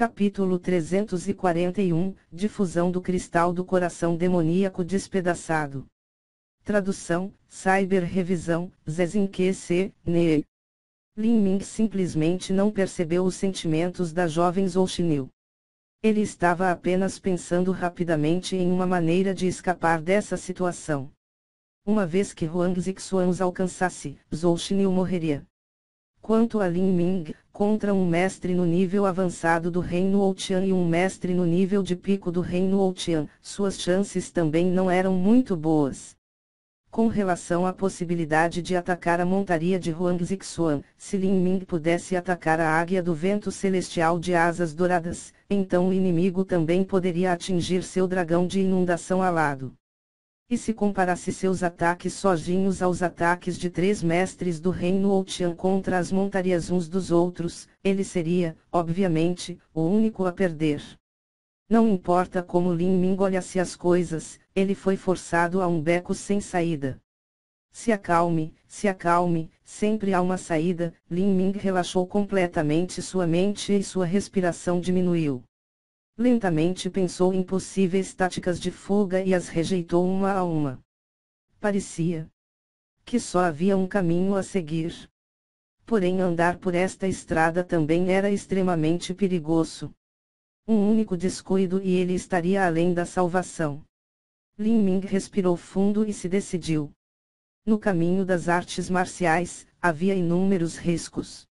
Capítulo 341, Difusão do cristal do coração demoníaco despedaçado. Tradução, Cyber Revisão, Zezinque C. Ne. Lin Ming simplesmente não percebeu os sentimentos da jovem Zhou Xinyu. Ele estava apenas pensando rapidamente em uma maneira de escapar dessa situação. Uma vez que Huang Zixuan os alcançasse, Zhou Xinyu morreria. Quanto a Lin Ming, contra um mestre no nível avançado do reino Ouqian e um mestre no nível de pico do reino Ouqian, suas chances também não eram muito boas. Com relação à possibilidade de atacar a montaria de Huang Zixuan, se Lin Ming pudesse atacar a águia do vento celestial de asas douradas, então o inimigo também poderia atingir seu dragão de inundação alado. E se comparasse seus ataques sozinhos aos ataques de 3 mestres do reino Ouqian contra as montarias uns dos outros, ele seria, obviamente, o único a perder. Não importa como Lin Ming olhasse as coisas, ele foi forçado a um beco sem saída. Se acalme, sempre há uma saída. Lin Ming relaxou completamente sua mente e sua respiração diminuiu. Lentamente pensou em possíveis táticas de fuga e as rejeitou uma a uma. Parecia que só havia um caminho a seguir. Porém, andar por esta estrada também era extremamente perigoso. Um único descuido e ele estaria além da salvação. Lin Ming respirou fundo e se decidiu. No caminho das artes marciais, havia inúmeros riscos.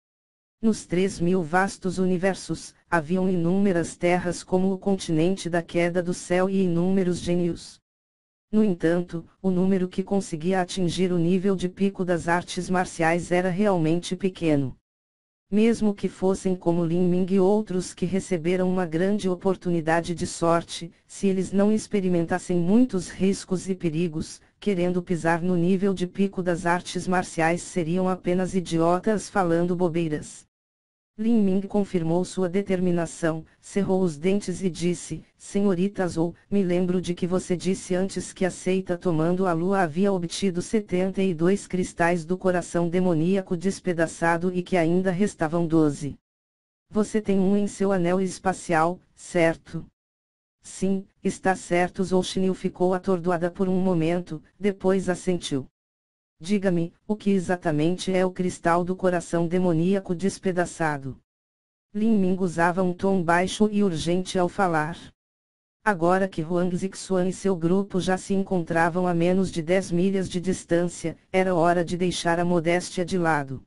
Nos 3.000 vastos universos, haviam inúmeras terras como o continente da queda do céu e inúmeros gênios. No entanto, o número que conseguia atingir o nível de pico das artes marciais era realmente pequeno. Mesmo que fossem como Lin Ming e outros que receberam uma grande oportunidade de sorte, se eles não experimentassem muitos riscos e perigos, querendo pisar no nível de pico das artes marciais seriam apenas idiotas falando bobeiras. Lin Ming confirmou sua determinação, cerrou os dentes e disse: Senhorita Zhou, me lembro de que você disse antes que a seita tomando a lua havia obtido 72 cristais do coração demoníaco despedaçado e que ainda restavam 12. Você tem um em seu anel espacial, certo? Sim, está certo. Zhou Xinyu ficou atordoada por um momento, depois assentiu. Diga-me, o que exatamente é o cristal do coração demoníaco despedaçado? Lin Ming usava um tom baixo e urgente ao falar. Agora que Huang Zixuan e seu grupo já se encontravam a menos de 10 milhas de distância, era hora de deixar a modéstia de lado.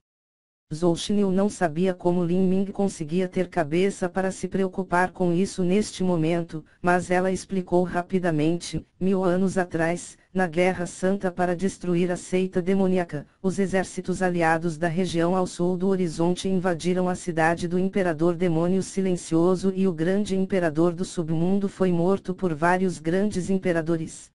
Zhou Xinyu não sabia como Lin Ming conseguia ter cabeça para se preocupar com isso neste momento, mas ela explicou rapidamente: 1000 anos atrás, na Guerra Santa para destruir a seita demoníaca, os exércitos aliados da região ao sul do horizonte invadiram a cidade do Imperador Demônio Silencioso e o grande imperador do submundo foi morto por vários grandes imperadores.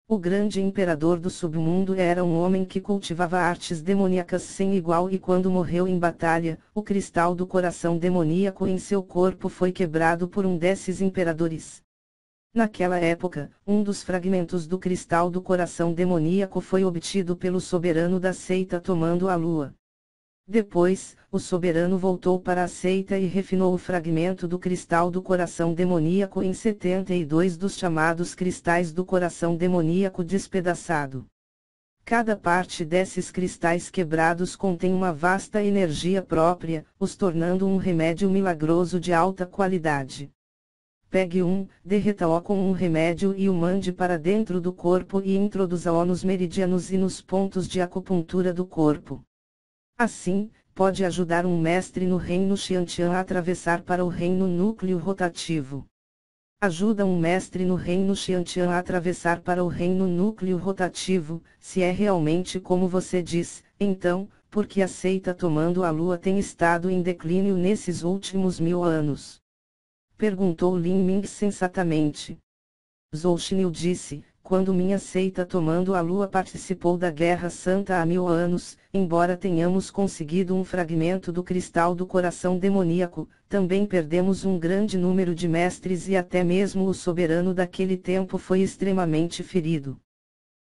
O grande imperador do submundo era um homem que cultivava artes demoníacas sem igual e quando morreu em batalha, o cristal do coração demoníaco em seu corpo foi quebrado por um desses imperadores. Naquela época, um dos fragmentos do cristal do coração demoníaco foi obtido pelo soberano da seita tomando a lua. Depois, o soberano voltou para a seita e refinou o fragmento do cristal do coração demoníaco em 72 dos chamados cristais do coração demoníaco despedaçado. Cada parte desses cristais quebrados contém uma vasta energia própria, os tornando um remédio milagroso de alta qualidade. Pegue um, derreta-o com um remédio e o mande para dentro do corpo e introduza-o nos meridianos e nos pontos de acupuntura do corpo. Assim, pode ajudar um mestre no reino Xiantian a atravessar para o reino núcleo rotativo. Ajuda um mestre no reino Xiantian a atravessar para o reino núcleo rotativo, se é realmente como você diz, então, porque a seita tomando a lua tem estado em declínio nesses últimos 1000 anos? Perguntou Lin Ming sensatamente. Zhou Xinyu disse: quando minha seita tomando a lua participou da Guerra Santa há 1000 anos, embora tenhamos conseguido um fragmento do cristal do coração demoníaco, também perdemos um grande número de mestres e até mesmo o soberano daquele tempo foi extremamente ferido.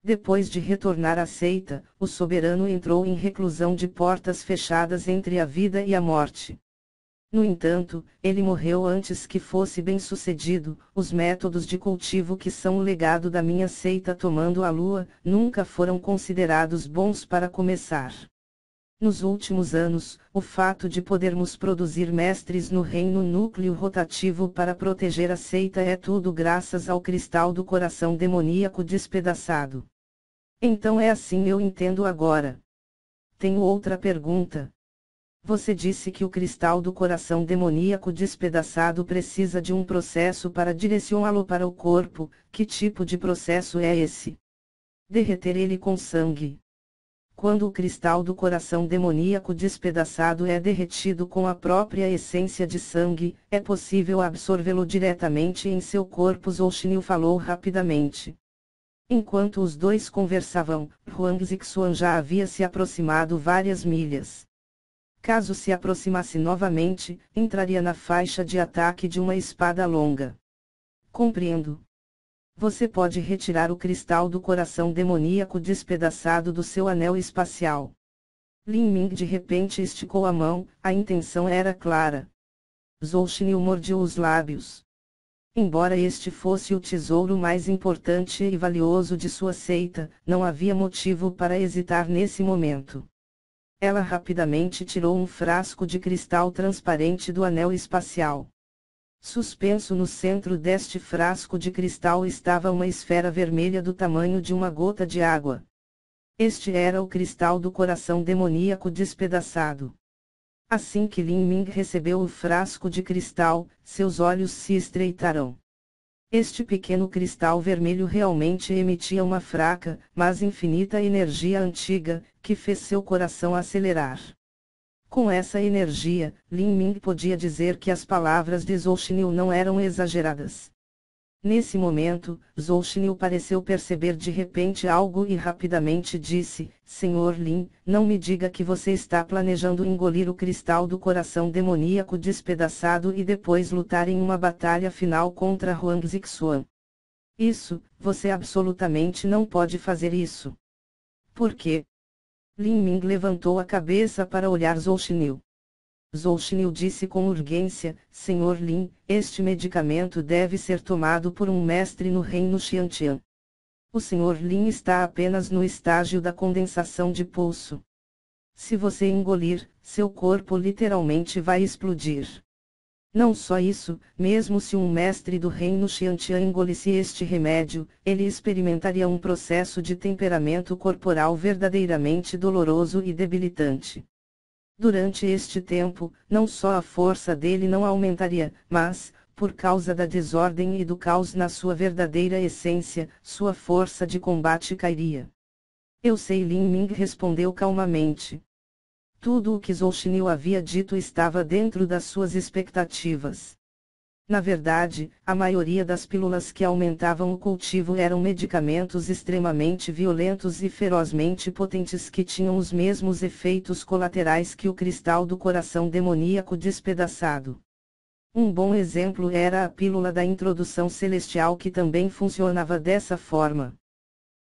Depois de retornar à seita, o soberano entrou em reclusão de portas fechadas entre a vida e a morte. No entanto, ele morreu antes que fosse bem-sucedido. Os métodos de cultivo que são o legado da minha seita tomando a lua, nunca foram considerados bons para começar. Nos últimos anos, o fato de podermos produzir mestres no reino núcleo rotativo para proteger a seita é tudo graças ao cristal do coração demoníaco despedaçado. Então é assim eu entendo agora. Tenho outra pergunta. Você disse que o cristal do coração demoníaco despedaçado precisa de um processo para direcioná-lo para o corpo. Que tipo de processo é esse? Derreter ele com sangue. Quando o cristal do coração demoníaco despedaçado é derretido com a própria essência de sangue, é possível absorvê-lo diretamente em seu corpo. Zhoushnil falou rapidamente. Enquanto os dois conversavam, Huang Zixuan já havia se aproximado várias milhas. Caso se aproximasse novamente, entraria na faixa de ataque de uma espada longa. Compreendo. Você pode retirar o cristal do coração demoníaco despedaçado do seu anel espacial. Lin Ming de repente esticou a mão, a intenção era clara. Zhoushnil mordeu os lábios. Embora este fosse o tesouro mais importante e valioso de sua seita, não havia motivo para hesitar nesse momento. Ela rapidamente tirou um frasco de cristal transparente do anel espacial. Suspenso no centro deste frasco de cristal estava uma esfera vermelha do tamanho de uma gota de água. Este era o cristal do coração demoníaco despedaçado. Assim que Lin Ming recebeu o frasco de cristal, seus olhos se estreitaram. Este pequeno cristal vermelho realmente emitia uma fraca, mas infinita energia antiga, que fez seu coração acelerar. Com essa energia, Lin Ming podia dizer que as palavras de Zhoushnil não eram exageradas. Nesse momento, Zhoushnil pareceu perceber de repente algo e rapidamente disse: Senhor Lin, não me diga que você está planejando engolir o cristal do coração demoníaco despedaçado e depois lutar em uma batalha final contra Huang Zixuan. Isso, você absolutamente não pode fazer isso. Por quê? Lin Ming levantou a cabeça para olhar Zhoushnil. Zhoushnil disse com urgência: Senhor Lin, este medicamento deve ser tomado por um mestre no reino Xiantian. O Sr. Lin está apenas no estágio da condensação de pulso. Se você engolir, seu corpo literalmente vai explodir. Não só isso, mesmo se um mestre do reino Xiantian engolisse este remédio, ele experimentaria um processo de temperamento corporal verdadeiramente doloroso e debilitante. Durante este tempo, não só a força dele não aumentaria, mas, por causa da desordem e do caos na sua verdadeira essência, sua força de combate cairia. Eu sei, Lin Ming respondeu calmamente. Tudo o que Zhoushnil havia dito estava dentro das suas expectativas. Na verdade, a maioria das pílulas que aumentavam o cultivo eram medicamentos extremamente violentos e ferozmente potentes que tinham os mesmos efeitos colaterais que o cristal do coração demoníaco despedaçado. Um bom exemplo era a pílula da introdução celestial, que também funcionava dessa forma.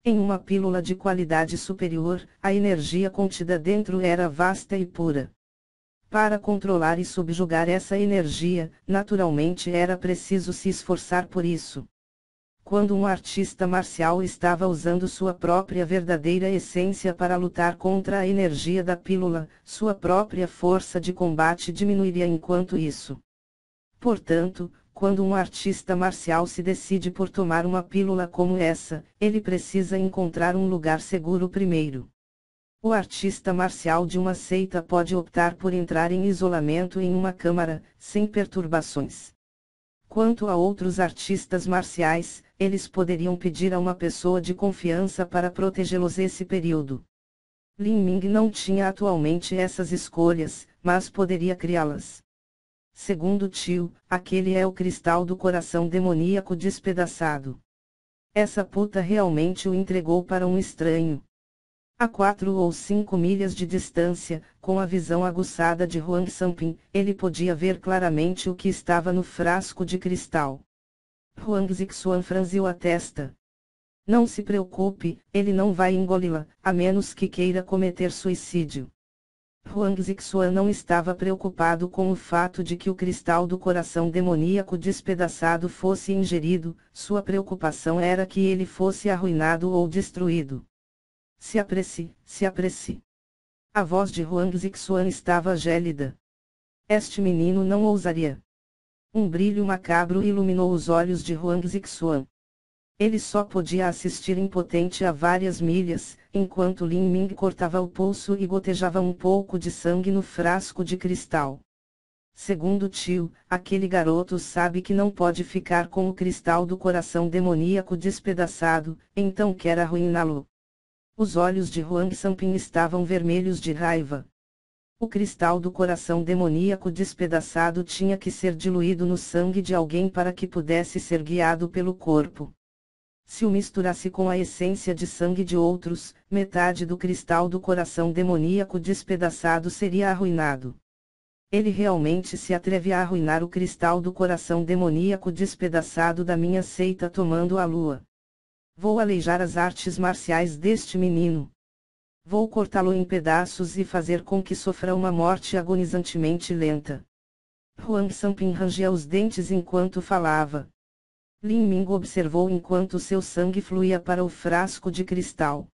Em uma pílula de qualidade superior, a energia contida dentro era vasta e pura. Para controlar e subjugar essa energia, naturalmente era preciso se esforçar por isso. Quando um artista marcial estava usando sua própria verdadeira essência para lutar contra a energia da pílula, sua própria força de combate diminuiria enquanto isso. Portanto, quando um artista marcial se decide por tomar uma pílula como essa, ele precisa encontrar um lugar seguro primeiro. O artista marcial de uma seita pode optar por entrar em isolamento em uma câmara, sem perturbações. Quanto a outros artistas marciais, eles poderiam pedir a uma pessoa de confiança para protegê-los esse período. Lin Ming não tinha atualmente essas escolhas, mas poderia criá-las. Segundo Tio, aquele é o cristal do coração demoníaco despedaçado. Essa puta realmente o entregou para um estranho. A 4 ou 5 milhas de distância, com a visão aguçada de Huang Sanping, ele podia ver claramente o que estava no frasco de cristal. Huang Zixuan franziu a testa. Não se preocupe, ele não vai engoli-la, a menos que queira cometer suicídio. Huang Zixuan não estava preocupado com o fato de que o cristal do coração demoníaco despedaçado fosse ingerido, sua preocupação era que ele fosse arruinado ou destruído. Se apresse, se apresse. A voz de Huang Zixuan estava gélida. Este menino não ousaria. Um brilho macabro iluminou os olhos de Huang Zixuan. Ele só podia assistir impotente a várias milhas, enquanto Lin Ming cortava o pulso e gotejava um pouco de sangue no frasco de cristal. Segundo o tio, aquele garoto sabe que não pode ficar com o cristal do coração demoníaco despedaçado, então quer arruiná-lo. Os olhos de Huang Sanping estavam vermelhos de raiva. O cristal do coração demoníaco despedaçado tinha que ser diluído no sangue de alguém para que pudesse ser guiado pelo corpo. Se o misturasse com a essência de sangue de outros, metade do cristal do coração demoníaco despedaçado seria arruinado. Ele realmente se atreve a arruinar o cristal do coração demoníaco despedaçado da minha seita tomando a lua. Vou aleijar as artes marciais deste menino. Vou cortá-lo em pedaços e fazer com que sofra uma morte agonizantemente lenta. Huang Sanping rangia os dentes enquanto falava. Lin Ming observou enquanto seu sangue fluía para o frasco de cristal.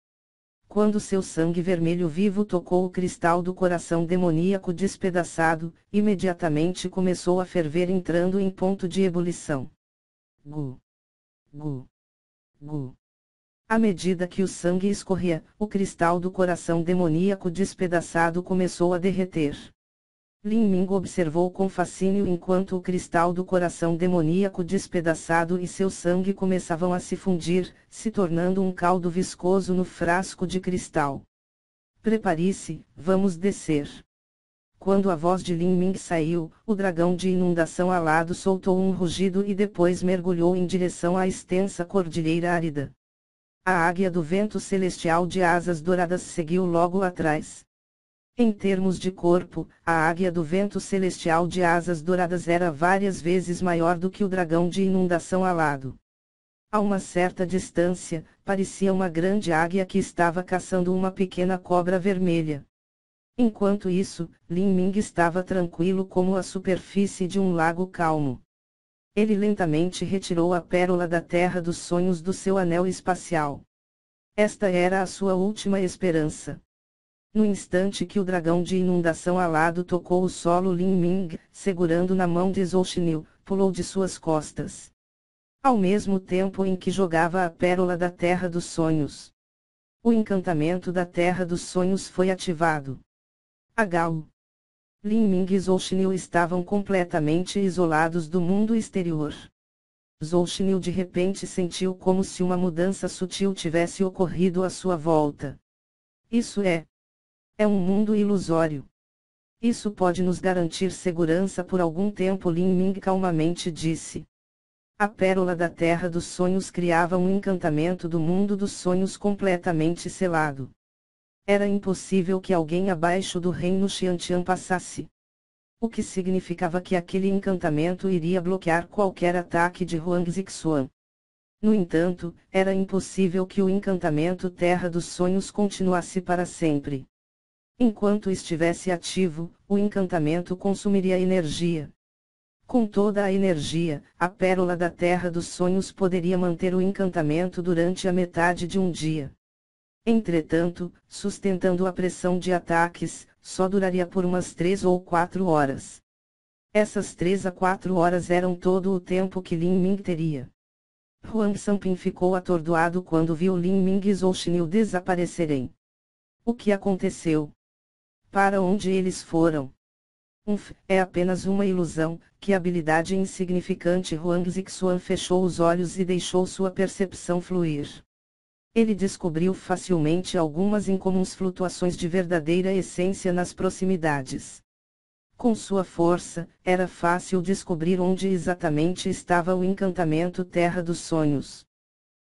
Quando seu sangue vermelho vivo tocou o cristal do coração demoníaco despedaçado, imediatamente começou a ferver entrando em ponto de ebulição. Gu. Gu. Gu. À medida que o sangue escorria, o cristal do coração demoníaco despedaçado começou a derreter. Lin Ming observou com fascínio enquanto o cristal do coração demoníaco despedaçado e seu sangue começavam a se fundir, se tornando um caldo viscoso no frasco de cristal. Prepare-se, vamos descer. Quando a voz de Lin Ming saiu, o dragão de inundação alado soltou um rugido e depois mergulhou em direção à extensa cordilheira árida. A águia do vento celestial de asas douradas seguiu logo atrás. Em termos de corpo, a águia do vento celestial de asas douradas era várias vezes maior do que o dragão de inundação alado. A uma certa distância, parecia uma grande águia que estava caçando uma pequena cobra vermelha. Enquanto isso, Lin Ming estava tranquilo como a superfície de um lago calmo. Ele lentamente retirou a pérola da terra dos sonhos do seu anel espacial. Esta era a sua última esperança. No instante que o dragão de inundação alado tocou o solo, Lin Ming, segurando na mão de Zhou Xinyu, pulou de suas costas. Ao mesmo tempo em que jogava a pérola da Terra dos Sonhos. O encantamento da Terra dos Sonhos foi ativado. Agao. Lin Ming e Zhou Xinyu estavam completamente isolados do mundo exterior. Zhou Xinyu de repente sentiu como se uma mudança sutil tivesse ocorrido à sua volta. Isso é um mundo ilusório. Isso pode nos garantir segurança por algum tempo, Lin Ming calmamente disse. A pérola da Terra dos Sonhos criava um encantamento do mundo dos sonhos completamente selado. Era impossível que alguém abaixo do reino Xiantian passasse. O que significava que aquele encantamento iria bloquear qualquer ataque de Huang Zixuan. No entanto, era impossível que o encantamento Terra dos Sonhos continuasse para sempre. Enquanto estivesse ativo, o encantamento consumiria energia. Com toda a energia, a pérola da Terra dos Sonhos poderia manter o encantamento durante a metade de um dia. Entretanto, sustentando a pressão de ataques, só duraria por umas 3 ou 4 horas. Essas 3 a 4 horas eram todo o tempo que Lin Ming teria. Huang Sanping ficou atordoado quando viu Lin Ming e Zhou Xinyu desaparecerem. O que aconteceu? Para onde eles foram? É apenas uma ilusão, que habilidade insignificante. Huang Zixuan fechou os olhos e deixou sua percepção fluir. Ele descobriu facilmente algumas incomuns flutuações de verdadeira essência nas proximidades. Com sua força, era fácil descobrir onde exatamente estava o encantamento Terra dos Sonhos.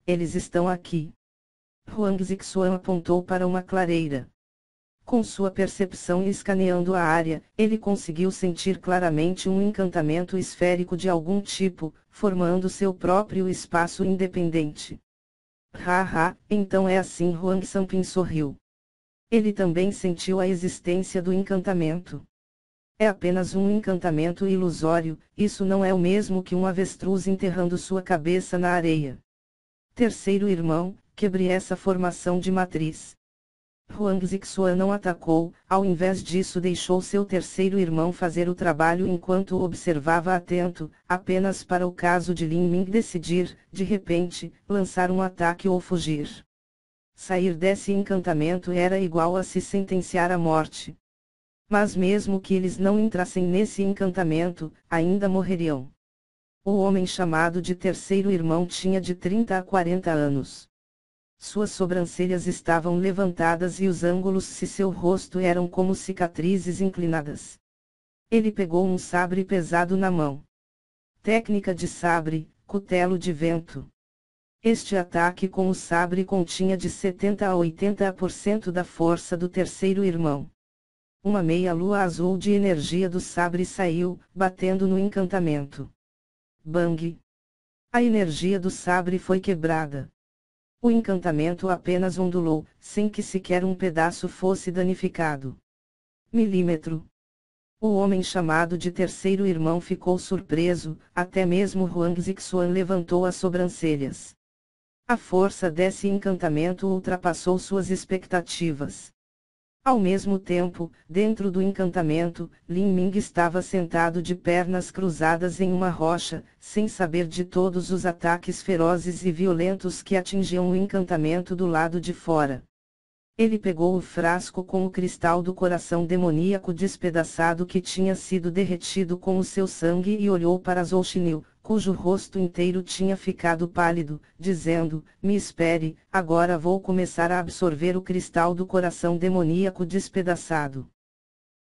Eles estão aqui. Huang Zixuan apontou para uma clareira. Com sua percepção escaneando a área, ele conseguiu sentir claramente um encantamento esférico de algum tipo, formando seu próprio espaço independente. Haha, então é assim. Huang Sanping sorriu. Ele também sentiu a existência do encantamento. É apenas um encantamento ilusório, isso não é o mesmo que um avestruz enterrando sua cabeça na areia. Terceiro irmão, quebre essa formação de matriz. Huang Zixuan não atacou, ao invés disso deixou seu terceiro irmão fazer o trabalho enquanto o observava atento, apenas para o caso de Lin Ming decidir, de repente, lançar um ataque ou fugir. Sair desse encantamento era igual a se sentenciar à morte. Mas mesmo que eles não entrassem nesse encantamento, ainda morreriam. O homem chamado de terceiro irmão tinha de 30 a 40 anos. Suas sobrancelhas estavam levantadas e os ângulos de seu rosto eram como cicatrizes inclinadas. Ele pegou um sabre pesado na mão. Técnica de sabre, cutelo de vento. Este ataque com o sabre continha de 70 a 80% da força do terceiro irmão. Uma meia-lua azul de energia do sabre saiu, batendo no encantamento. Bang! A energia do sabre foi quebrada. O encantamento apenas ondulou, sem que sequer um pedaço fosse danificado. Milímetro. O homem chamado de terceiro irmão ficou surpreso, até mesmo Huang Zixuan levantou as sobrancelhas. A força desse encantamento ultrapassou suas expectativas. Ao mesmo tempo, dentro do encantamento, Lin Ming estava sentado de pernas cruzadas em uma rocha, sem saber de todos os ataques ferozes e violentos que atingiam o encantamento do lado de fora. Ele pegou o frasco com o cristal do coração demoníaco despedaçado que tinha sido derretido com o seu sangue e olhou para Zhou Xinyu, cujo rosto inteiro tinha ficado pálido, dizendo: "Me espere, agora vou começar a absorver o cristal do coração demoníaco despedaçado."